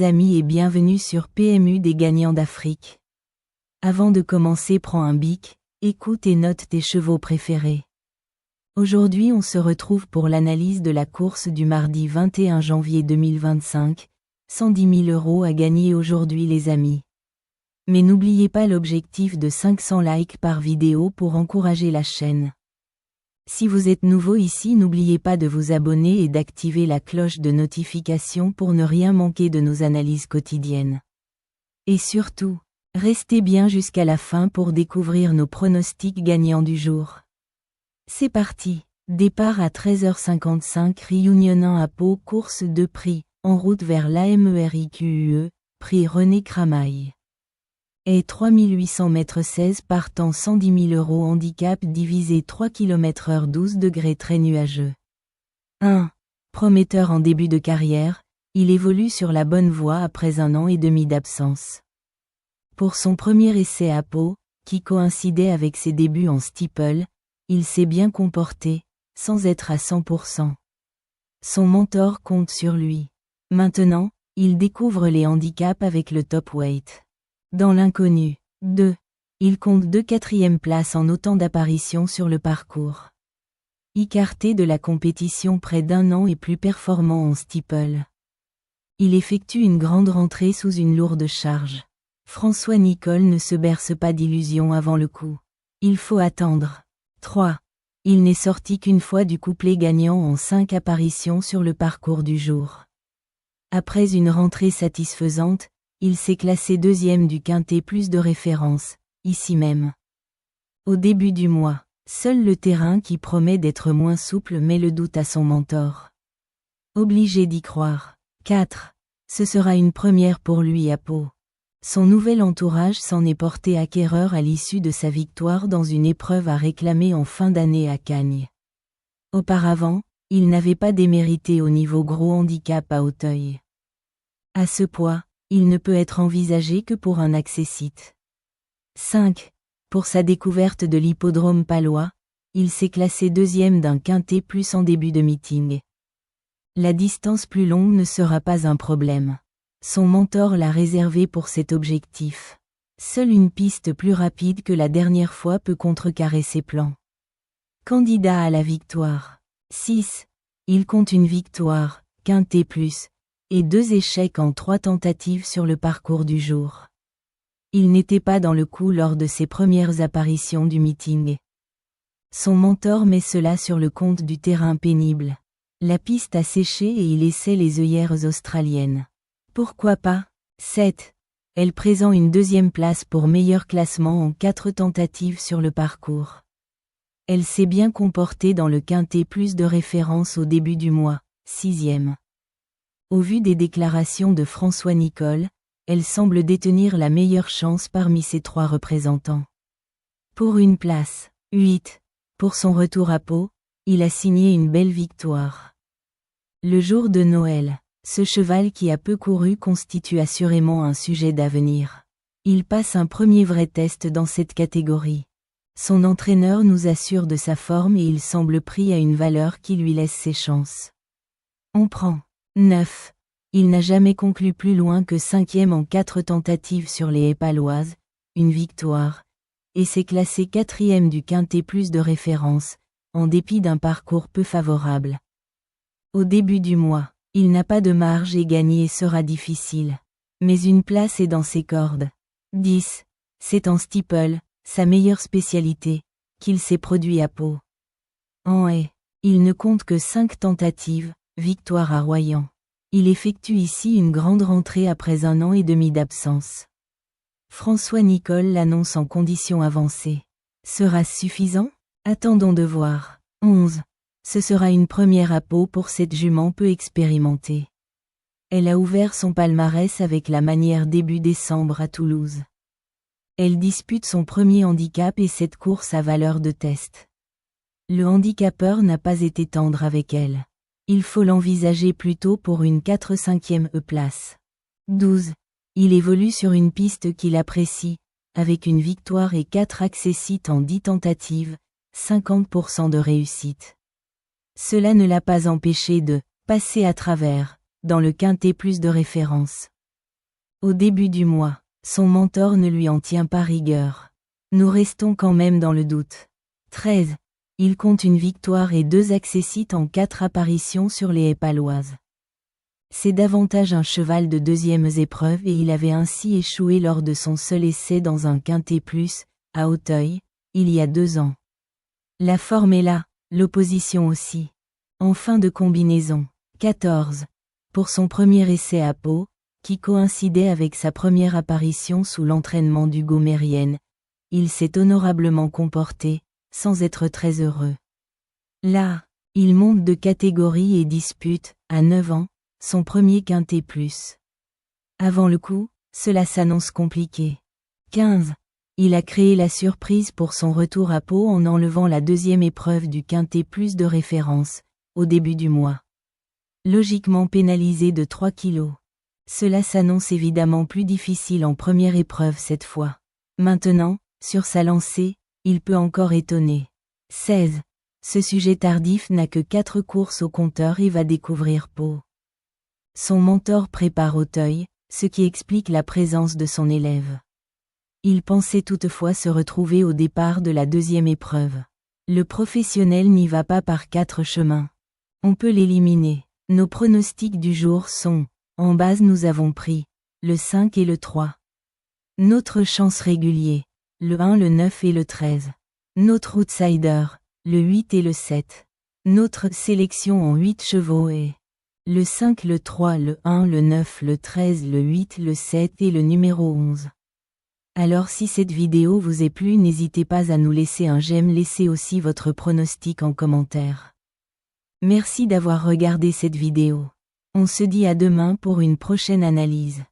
les amis et bienvenue sur PMU des gagnants d'Afrique. Avant de commencer, prends un bic, écoute et note tes chevaux préférés. Aujourd'hui on se retrouve pour l'analyse de la course du mardi 21 janvier 2025, 110 000 € à gagner aujourd'hui les amis. Mais n'oubliez pas l'objectif de 500 likes par vidéo pour encourager la chaîne. Si vous êtes nouveau ici, n'oubliez pas de vous abonner et d'activer la cloche de notification pour ne rien manquer de nos analyses quotidiennes. Et surtout, restez bien jusqu'à la fin pour découvrir nos pronostics gagnants du jour. C'est parti. Départ à 13h55 Réunion 1 à Pau, course de prix, en route vers l'AMERIQUE, prix René Cramail. Et 3800 m 16 partant 110 000 € handicap divisé 3 km/h 12 degrés très nuageux. 1. Prometteur en début de carrière, il évolue sur la bonne voie après 1 an et demi d'absence. Pour son premier essai à Pau, qui coïncidait avec ses débuts en steeple, il s'est bien comporté, sans être à 100%. Son mentor compte sur lui. Maintenant, il découvre les handicaps avec le top weight. Dans l'inconnu. 2. Il compte 2 quatrièmes places en autant d'apparitions sur le parcours. Écarté de la compétition près d'1 an et plus performant en steeple. Il effectue une grande rentrée sous une lourde charge. François Nicole ne se berce pas d'illusions avant le coup. Il faut attendre. 3. Il n'est sorti qu'une fois du couplet gagnant en 5 apparitions sur le parcours du jour. Après une rentrée satisfaisante, il s'est classé 2e du quintet plus de référence, ici même. Au début du mois, seul le terrain qui promet d'être moins souple met le doute à son mentor. Obligé d'y croire. 4. Ce sera une première pour lui à Pau. Son nouvel entourage s'en est porté acquéreur à l'issue de sa victoire dans une épreuve à réclamer en fin d'année à Cagnes. Auparavant, il n'avait pas démérité au niveau gros handicap à Auteuil. À ce poids, il ne peut être envisagé que pour un accessite. 5. Pour sa découverte de l'hippodrome palois, il s'est classé 2e d'un quintet plus en début de meeting. La distance plus longue ne sera pas un problème. Son mentor l'a réservé pour cet objectif. Seule une piste plus rapide que la dernière fois peut contrecarrer ses plans. Candidat à la victoire. 6. Il compte une victoire, quintet plus, et 2 échecs en 3 tentatives sur le parcours du jour. Il n'était pas dans le coup lors de ses premières apparitions du meeting. Son mentor met cela sur le compte du terrain pénible. La piste a séché et il essaie les œillères australiennes. Pourquoi pas? 7. Elle présente une 2e place pour meilleur classement en 4 tentatives sur le parcours. Elle s'est bien comportée dans le quintet plus de référence au début du mois, 6e. Au vu des déclarations de François Nicole, elle semble détenir la meilleure chance parmi ses 3 représentants. Pour une place. 8. Pour son retour à Pau, il a signé une belle victoire. Le jour de Noël, ce cheval qui a peu couru constitue assurément un sujet d'avenir. Il passe un premier vrai test dans cette catégorie. Son entraîneur nous assure de sa forme et il semble pris à une valeur qui lui laisse ses chances. On prend. 9. Il n'a jamais conclu plus loin que 5e en 4 tentatives sur les haies paloises, une victoire, et s'est classé 4e du quintet plus de référence, en dépit d'un parcours peu favorable. Au début du mois, il n'a pas de marge et gagner sera difficile. Mais une place est dans ses cordes. 10. C'est en steeple, sa meilleure spécialité, qu'il s'est produit à Pau. En haie, il ne compte que 5 tentatives, victoire à Royan. Il effectue ici une grande rentrée après 1 an et demi d'absence. François Nicole l'annonce en conditions avancées. Sera-ce suffisant? Attendons de voir. 11. Ce sera une première à Pau pour cette jument peu expérimentée. Elle a ouvert son palmarès avec la manière début décembre à Toulouse. Elle dispute son premier handicap et cette course a valeur de test. Le handicapeur n'a pas été tendre avec elle. Il faut l'envisager plutôt pour une 4/5e place. 12. Il évolue sur une piste qu'il apprécie, avec une victoire et 4 accessites en 10 tentatives, 50% de réussite. Cela ne l'a pas empêché de passer à travers, dans le quintet plus de référence. Au début du mois, son mentor ne lui en tient pas rigueur. Nous restons quand même dans le doute. 13. Il compte une victoire et 2 accessites en 4 apparitions sur les haies paloises. C'est davantage un cheval de deuxièmes épreuves et il avait ainsi échoué lors de son seul essai dans un quintet plus, à Auteuil, il y a 2 ans. La forme est là, l'opposition aussi. En fin de combinaison. 14. Pour son premier essai à Pau, qui coïncidait avec sa première apparition sous l'entraînement d'Hugo Mérienne, il s'est honorablement comporté, sans être très heureux. Là, il monte de catégorie et dispute, à 9 ans, son premier quintet plus. Avant le coup, cela s'annonce compliqué. 15. Il a créé la surprise pour son retour à Pau en enlevant la 2e épreuve du quintet plus de référence, au début du mois. Logiquement pénalisé de 3 kilos. Cela s'annonce évidemment plus difficile en première épreuve cette fois. Maintenant, sur sa lancée, il peut encore étonner. 16. Ce sujet tardif n'a que 4 courses au compteur et va découvrir Pau. Son mentor prépare Auteuil, ce qui explique la présence de son élève. Il pensait toutefois se retrouver au départ de la 2e épreuve. Le professionnel n'y va pas par 4 chemins. On peut l'éliminer. Nos pronostics du jour sont, en base nous avons pris, le 5 et le 3. Notre chance régulier, le 1, le 9 et le 13. Notre outsider, le 8 et le 7. Notre sélection en 8 chevaux est le 5, le 3, le 1, le 9, le 13, le 8, le 7 et le numéro 11. Alors si cette vidéo vous est plu, n'hésitez pas à nous laisser un j'aime, laissez aussi votre pronostic en commentaire. Merci d'avoir regardé cette vidéo. On se dit à demain pour une prochaine analyse.